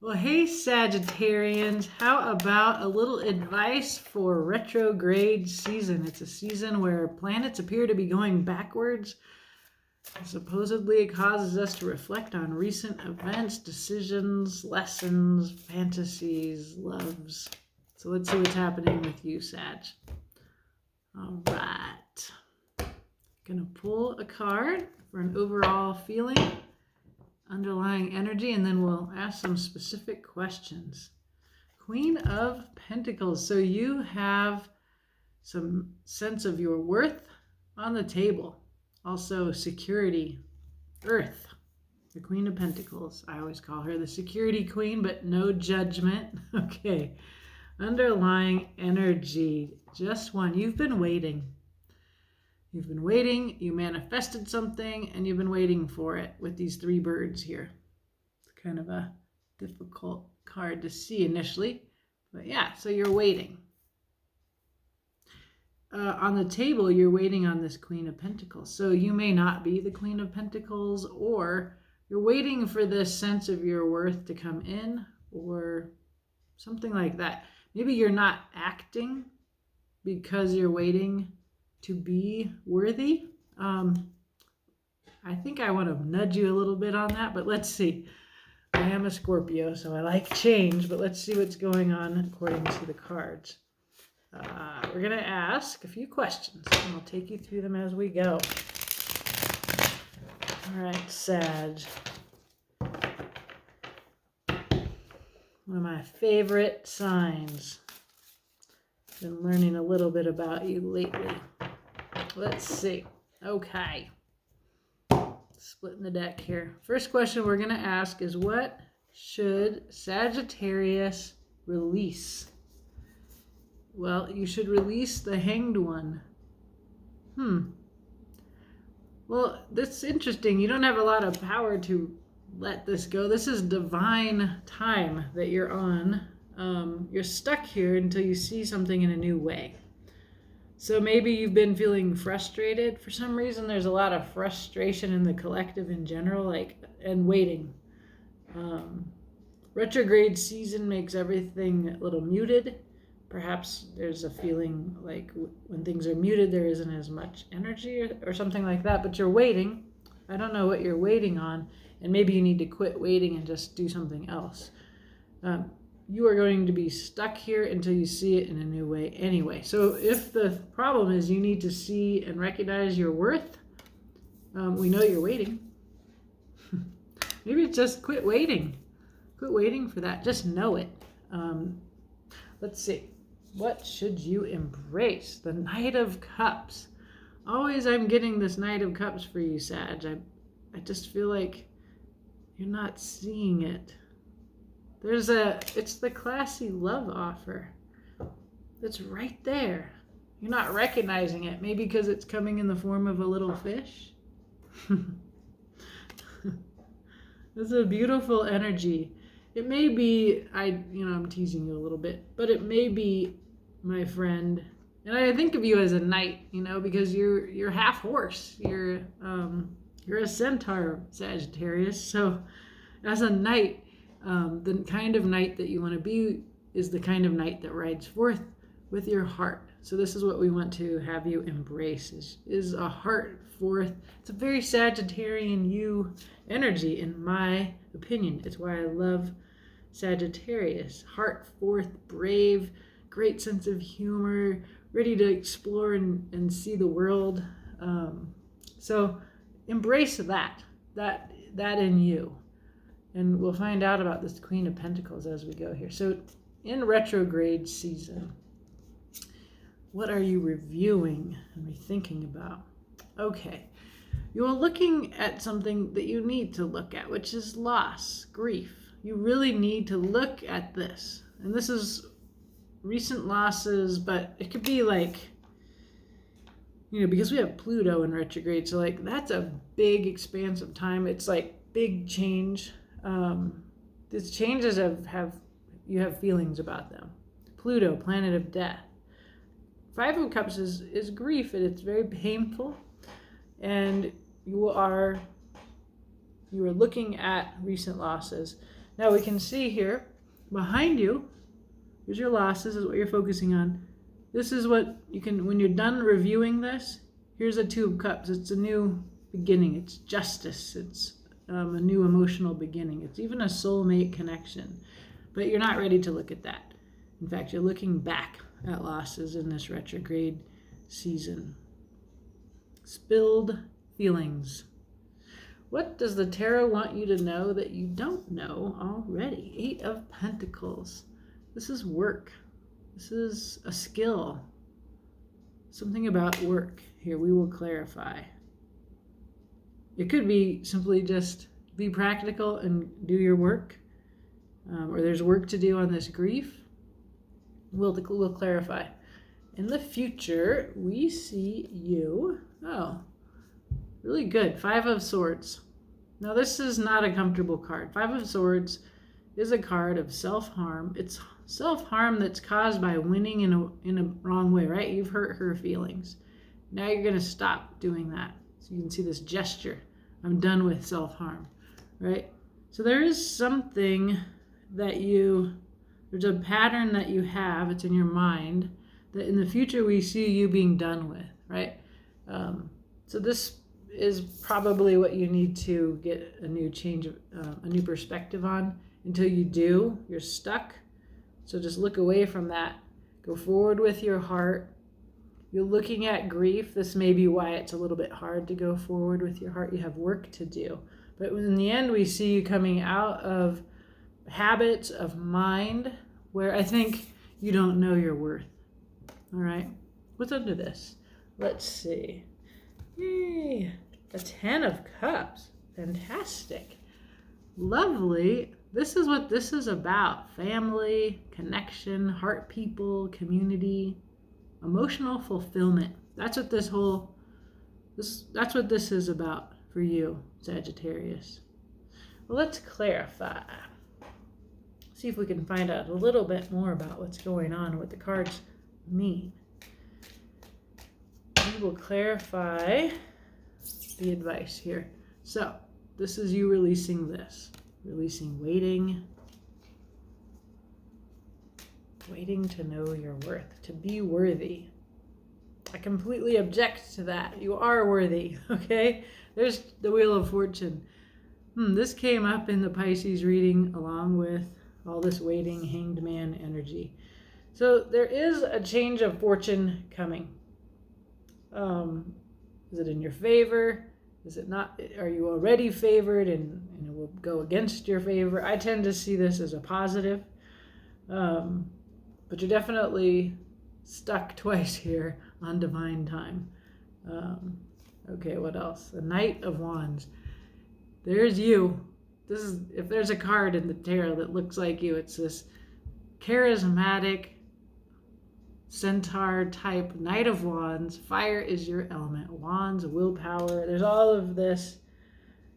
Well, hey, Sagittarians, how about a little advice for retrograde season? It's a season where planets appear to be going backwards. Supposedly, it causes us to reflect on recent events, decisions, lessons, fantasies, loves. So let's see what's happening with you, Sag. All right. Gonna pull a card for an overall feeling, underlying energy, and then we'll ask some specific questions. Queen of Pentacles. So you have some sense of your worth on the table. Also security, Earth, the Queen of Pentacles. I always call her the security queen, but no judgment. Okay. Underlying energy, just one. You've been waiting. You've been waiting, you manifested something, and you've been waiting for it with these three birds here. It's kind of a difficult card to see initially, but yeah, so you're waiting. On the table, you're waiting on this Queen of Pentacles. So you may not be the Queen of Pentacles, or you're waiting for this sense of your worth to come in, or something like that. Maybe you're not acting because you're waiting to be worthy. I think I want to nudge you a little bit on that, but let's see. I am a Scorpio, so I like change, but let's see what's going on according to the cards. We're going to ask a few questions, and I'll take you through them as we go. All right, Sag. One of my favorite signs. Been learning a little bit about you lately. Let's see. Okay. Splitting the deck here. First question we're going to ask is, what should Sagittarius release? Well, you should release the Hanged One. Well, that's interesting. You don't have a lot of power to let this go. This is divine time that you're on. You're stuck here until you see something in a new way. So maybe you've been feeling frustrated. For some reason, there's a lot of frustration in the collective in general, and waiting. Retrograde season makes everything a little muted. Perhaps there's a feeling like when things are muted, there isn't as much energy or something like that, but you're waiting. I don't know what you're waiting on, and maybe you need to quit waiting and just do something else. You are going to be stuck here until you see it in a new way anyway. So if the problem is you need to see and recognize your worth, we know you're waiting. Maybe it's just quit waiting. Quit waiting for that. Just know it. Let's see. What should you embrace? The Knight of Cups. Always I'm getting this Knight of Cups for you, Sag. I just feel like you're not seeing it. It's the classy love offer. It's right there. You're not recognizing it. Maybe because it's coming in the form of a little fish. It's a beautiful energy. It may be, I'm teasing you a little bit, but it may be, my friend, and I think of you as a knight, because you're half horse. You're a centaur, Sagittarius. So as a knight, the kind of knight that you want to be is the kind of knight that rides forth with your heart. So this is what we want to have you embrace, is a heart forth. It's a very Sagittarian you energy, in my opinion. It's why I love Sagittarius. Heart forth, brave, great sense of humor, ready to explore and see the world. So embrace that in you. And we'll find out about this Queen of Pentacles as we go here. So in retrograde season, what are you reviewing and rethinking about? Okay, you're looking at something that you need to look at, which is loss, grief. You really need to look at this. And this is recent losses, but it could be because we have Pluto in retrograde, so that's a big expanse of time. It's big change. These changes you have feelings about them. Pluto, planet of death. Five of Cups is grief, and it's very painful. And you are looking at recent losses. Now we can see here behind you, here's your losses, is what you're focusing on. This is what you can, when you're done reviewing this, here's a Two of Cups. It's a new beginning. It's justice. It's a new emotional beginning. It's even a soulmate connection. But you're not ready to look at that. In fact, you're looking back at losses in this retrograde season. Spilled feelings. What does the tarot want you to know that you don't know already? 8 of Pentacles. This is work. This is a skill. Something about work. Here, we will clarify. It could be simply just be practical and do your work. Or there's work to do on this grief. We'll clarify. In the future, we see you. Oh, really good. 5 of Swords. Now, this is not a comfortable card. 5 of Swords is a card of self-harm. It's self-harm that's caused by winning in a wrong way, right? You've hurt her feelings. Now you're going to stop doing that. So you can see this gesture. I'm done with self-harm, right? So there is something that there's a pattern that you have, it's in your mind, that in the future we see you being done with, right? So this is probably what you need to get a new change of, a new perspective on. Until you do, you're stuck. So just look away from that. Go forward with your heart. You're looking at grief. This may be why it's a little bit hard to go forward with your heart. You have work to do. But in the end, we see you coming out of habits of mind where I think you don't know your worth. All right? What's under this? Let's see. Yay! A 10 of Cups. Fantastic. Lovely. This is what this is about. Family, connection, heart people, community, emotional fulfillment. That's what that's what this is about for you, Sagittarius. Well, let's clarify. See if we can find out a little bit more about what's going on, what the cards mean. We will clarify the advice here. So, this is you releasing this. Releasing waiting. Waiting to know your worth. To be worthy. I completely object to that. You are worthy, okay? There's the Wheel of Fortune. This came up in the Pisces reading along with all this waiting, Hanged Man energy. So there is a change of fortune coming. Is it in your favor? Is it not? Are you already favored and it will go against your favor? I tend to see this as a positive. But you're definitely stuck twice here on divine time. Okay, what else? The Knight of Wands. There's you. This is, if there's a card in the tarot that looks like you, it's this charismatic centaur type Knight of Wands. Fire is your element. Wands, willpower. There's all of this.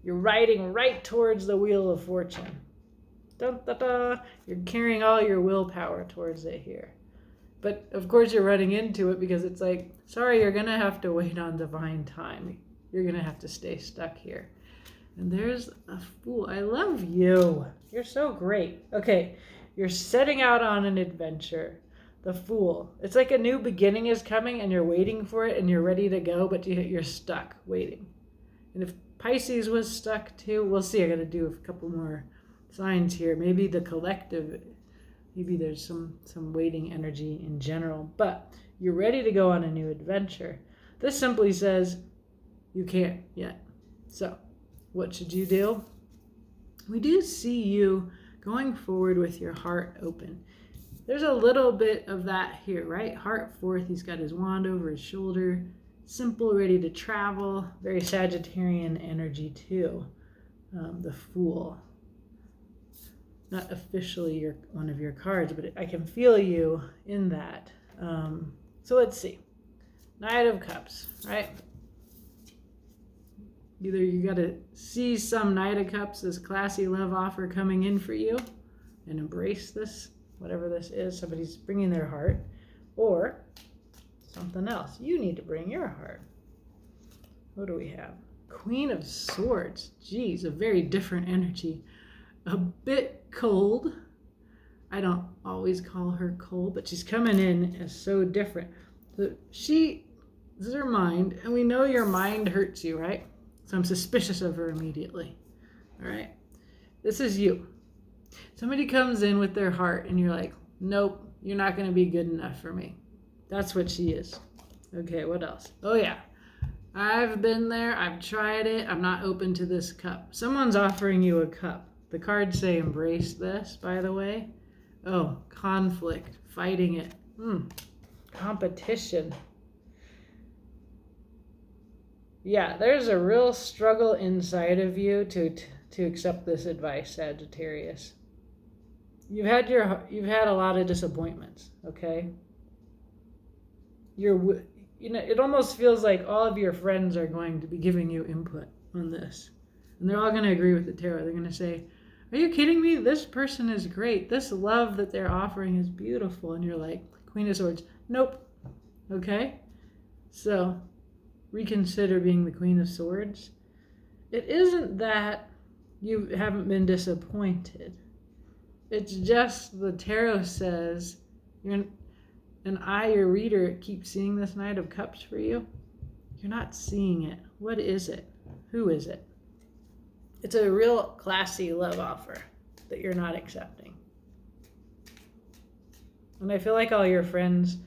You're riding right towards the Wheel of Fortune. Dun, dun, dun. You're carrying all your willpower towards it here. But of course you're running into it because it's like, sorry, you're going to have to wait on divine time. You're going to have to stay stuck here. And there's a Fool. I love you. You're so great. Okay, you're setting out on an adventure. The Fool. It's like a new beginning is coming and you're waiting for it and you're ready to go, but you're stuck waiting. And if Pisces was stuck too, we'll see. I got to do a couple more signs here. Maybe the collective, maybe there's some waiting energy in general, but you're ready to go on a new adventure. This simply says you can't yet. So what should you do? We do see you going forward with your heart open. There's a little bit of that here, right? Heart forth. He's got his wand over his shoulder. Simple, ready to travel. Very Sagittarian energy too. The Fool. Not officially one of your cards, but I can feel you in that. So let's see. Knight of Cups, right? Either you got to see some Knight of Cups, this classy love offer coming in for you, and embrace this, whatever this is. Somebody's bringing their heart, or something else. You need to bring your heart. What do we have? Queen of Swords. Geez, a very different energy. A bit cold. I don't always call her cold, but she's coming in as so different. So this is her mind, and we know your mind hurts you, right? So I'm suspicious of her immediately. All right? This is you. Somebody comes in with their heart, and you're like, nope, you're not going to be good enough for me. That's what she is. Okay, what else? Oh, yeah. I've been there. I've tried it. I'm not open to this cup. Someone's offering you a cup. The cards say embrace this, by the way. Oh, conflict, fighting it. Competition. Yeah, there's a real struggle inside of you to accept this advice, Sagittarius. You've had a lot of disappointments, okay? It almost feels like all of your friends are going to be giving you input on this. And they're all going to agree with the tarot. They're going to say, are you kidding me? This person is great. This love that they're offering is beautiful. And you're like, Queen of Swords, nope. Okay? So, reconsider being the Queen of Swords. It isn't that you haven't been disappointed. It's just the tarot says, your reader, keeps seeing this Knight of Cups for you. You're not seeing it. What is it? Who is it? It's a real classy love offer that you're not accepting. And I feel like all your friends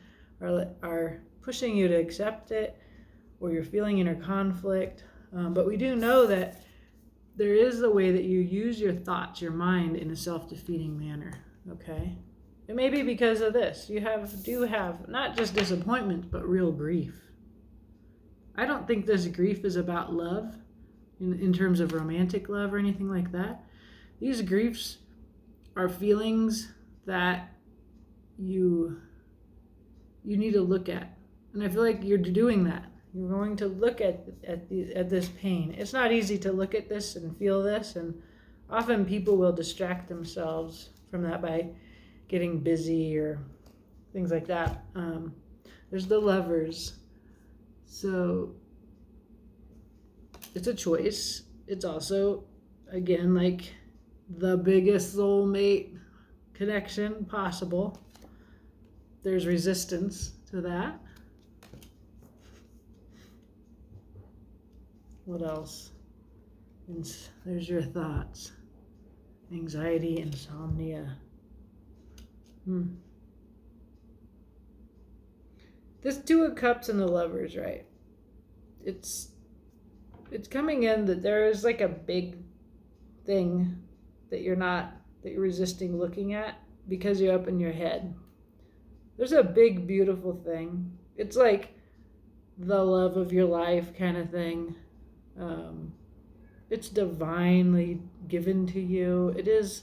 are pushing you to accept it, or you're feeling inner conflict. But we do know that there is a way that you use your thoughts, your mind, in a self-defeating manner, okay? It may be because of this. You do have not just disappointment, but real grief. I don't think this grief is about love in terms of romantic love or anything like that. These griefs are feelings that you need to look at. And I feel like you're doing that. You're going to look at this pain. It's not easy to look at this and feel this, and often people will distract themselves from that by getting busy or things like that. There's the Lovers. So it's a choice. It's also, again, like the biggest soulmate connection possible. There's resistance to that. What else? There's your thoughts. Anxiety, insomnia. This Two of Cups and the Lovers, right? It's coming in that there is like a big thing that you're resisting looking at because you're up in your head. There's a big, beautiful thing. It's like the love of your life kind of thing. It's divinely given to you. It is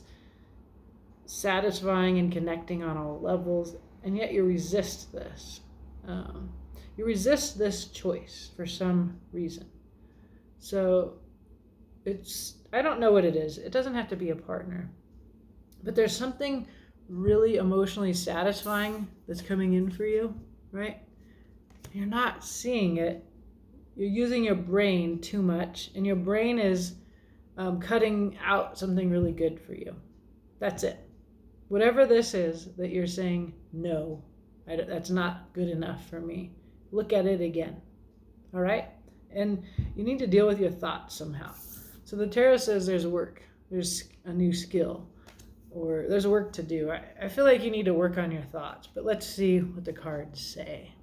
satisfying and connecting on all levels, and yet you resist this. You resist this choice for some reason. So I don't know what it is. It doesn't have to be a partner, but there's something really emotionally satisfying that's coming in for you, right? You're not seeing it. You're using your brain too much, and your brain is cutting out something really good for you. That's it. Whatever this is that you're saying, no, that's not good enough for me. Look at it again. All right? And you need to deal with your thoughts somehow. So the tarot says there's work. There's a new skill. Or there's work to do. I feel like you need to work on your thoughts. But let's see what the cards say.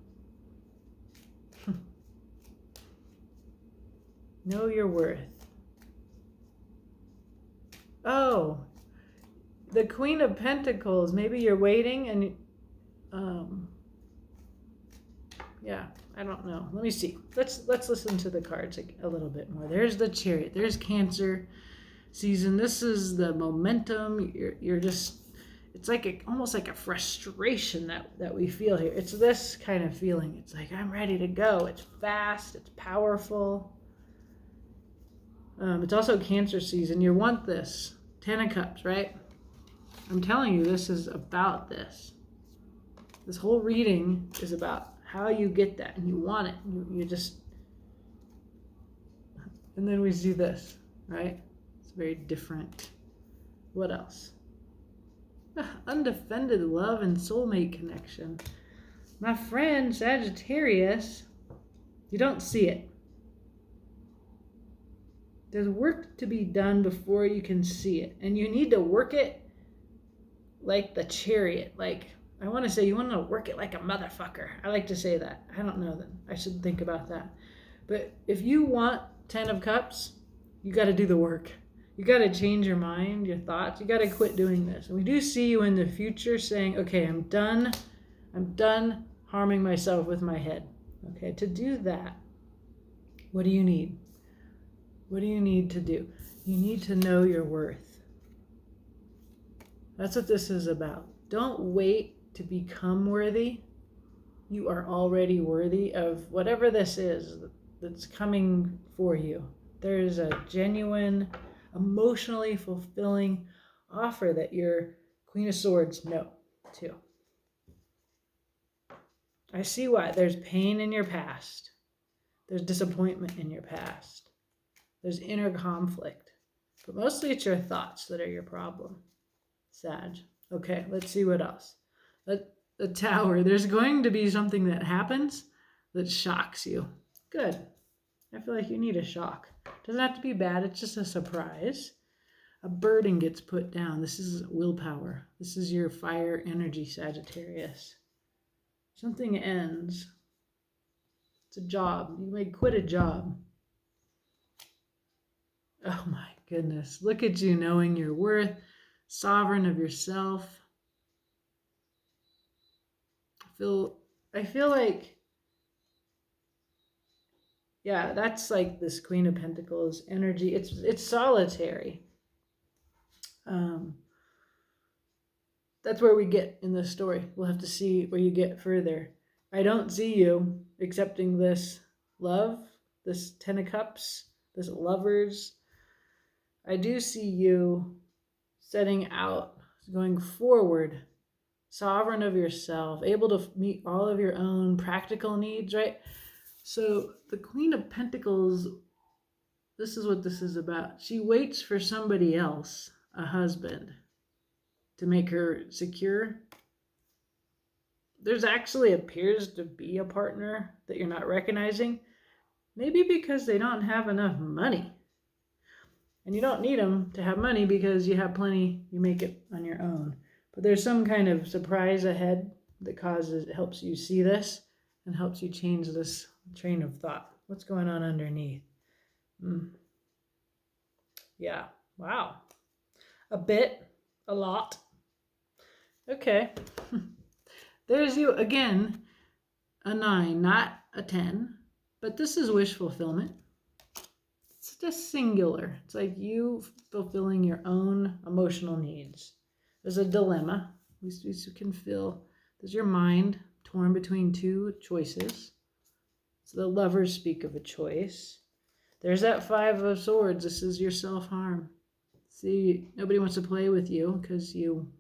Know your worth. Oh, the Queen of Pentacles. Maybe you're waiting and yeah, I don't know. Let me see. Let's listen to the cards a little bit more. There's the Chariot. There's Cancer season. This is the momentum. You're just, it's like almost like a frustration that we feel here. It's this kind of feeling. It's like, I'm ready to go. It's fast. It's powerful. It's also Cancer season. You want this. 10 of Cups, right? I'm telling you, this is about this. This whole reading is about how you get that, and you want it. You just, and then we see this, right? It's very different. What else? Undefended love and soulmate connection. My friend Sagittarius, you don't see it. There's work to be done before you can see it. And you need to work it like the chariot. Like, I want to say you want to work it like a motherfucker. I like to say that. I don't know that. I should think about that. But if you want 10 of Cups, you got to do the work. You got to change your mind, your thoughts. You got to quit doing this. And we do see you in the future saying, okay, I'm done harming myself with my head. Okay, to do that, what do you need? What do you need to do? You need to know your worth. That's what this is about. Don't wait to become worthy. You are already worthy of whatever this is that's coming for you. There is a genuine, emotionally fulfilling offer that your Queen of Swords no to. I see why. There's pain in your past. There's disappointment in your past. There's inner conflict. But mostly it's your thoughts that are your problem, Sag. Okay, let's see what else. The Tower. There's going to be something that happens that shocks you. Good. I feel like you need a shock. Doesn't have to be bad. It's just a surprise. A burden gets put down. This is willpower. This is your fire energy, Sagittarius. Something ends. It's a job. You may quit a job. Oh my goodness. Look at you knowing your worth, sovereign of yourself. I feel like, yeah, that's like this Queen of Pentacles energy. It's solitary. That's where we get in the story. We'll have to see where you get further. I don't see you accepting this love, this 10 of Cups, this Lovers. I do see you setting out, going forward, sovereign of yourself, able to meet all of your own practical needs, right? So the Queen of Pentacles, this is what this is about. She waits for somebody else, a husband, to make her secure. There's actually appears to be a partner that you're not recognizing, maybe because they don't have enough money. And you don't need them to have money because you have plenty, you make it on your own. But there's some kind of surprise ahead that helps you see this and helps you change this train of thought. What's going on underneath? Yeah, wow. A bit, a lot. Okay. There's you again, a 9, not a 10, but this is wish fulfillment. It's just singular. It's like you fulfilling your own emotional needs. There's a dilemma. We can feel, there's your mind torn between two choices. So the Lovers speak of a choice. There's that 5 of Swords. This is your self-harm. See, nobody wants to play with you because you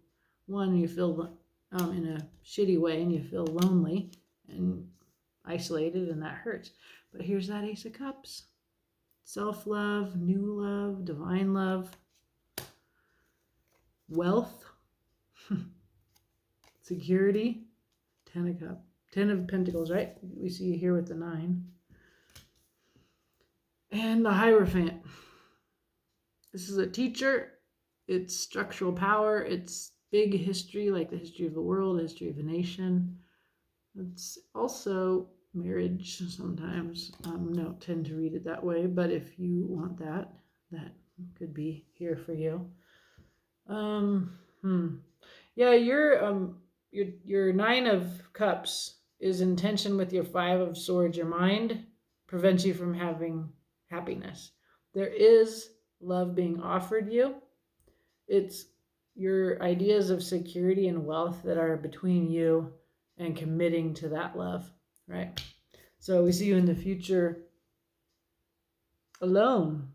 feel in a shitty way and you feel lonely and isolated, and that hurts. But here's that Ace of Cups. Self-love, new love, divine love, wealth, security, 10 of Pentacles, right? We see you here with the 9. And the Hierophant. This is a teacher. It's structural power. It's big history, like the history of the world, the history of a nation. It's also marriage sometimes. I don't tend to read it that way, but if you want that could be here for you. Yeah, your 9 of Cups is in tension with your 5 of Swords. Your mind prevents you from having happiness. There is love being offered you. It's your ideas of security and wealth that are between you and committing to that love, right? So we see you in the future alone.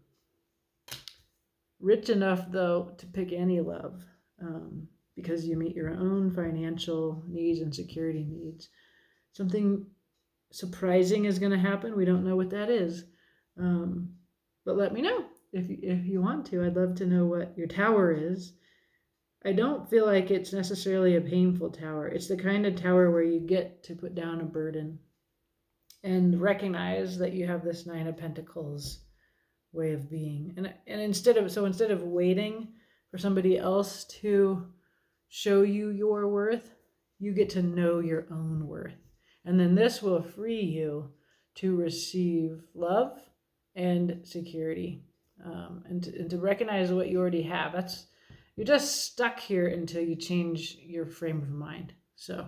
Rich enough, though, to pick any love because you meet your own financial needs and security needs. Something surprising is going to happen. We don't know what that is. But let me know if you want to. I'd love to know what your Tower is. I don't feel like it's necessarily a painful tower. It's the kind of tower where you get to put down a burden and recognize that you have this Nine of Pentacles way of being. And instead of waiting for somebody else to show you your worth, you get to know your own worth. And then this will free you to receive love and security, and to recognize what you already have. You're just stuck here until you change your frame of mind. So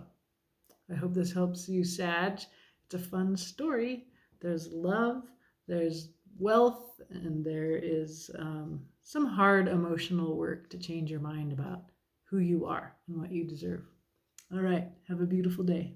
I hope this helps you, Sag. It's a fun story. There's love, there's wealth, and there is some hard emotional work to change your mind about who you are and what you deserve. All right, have a beautiful day.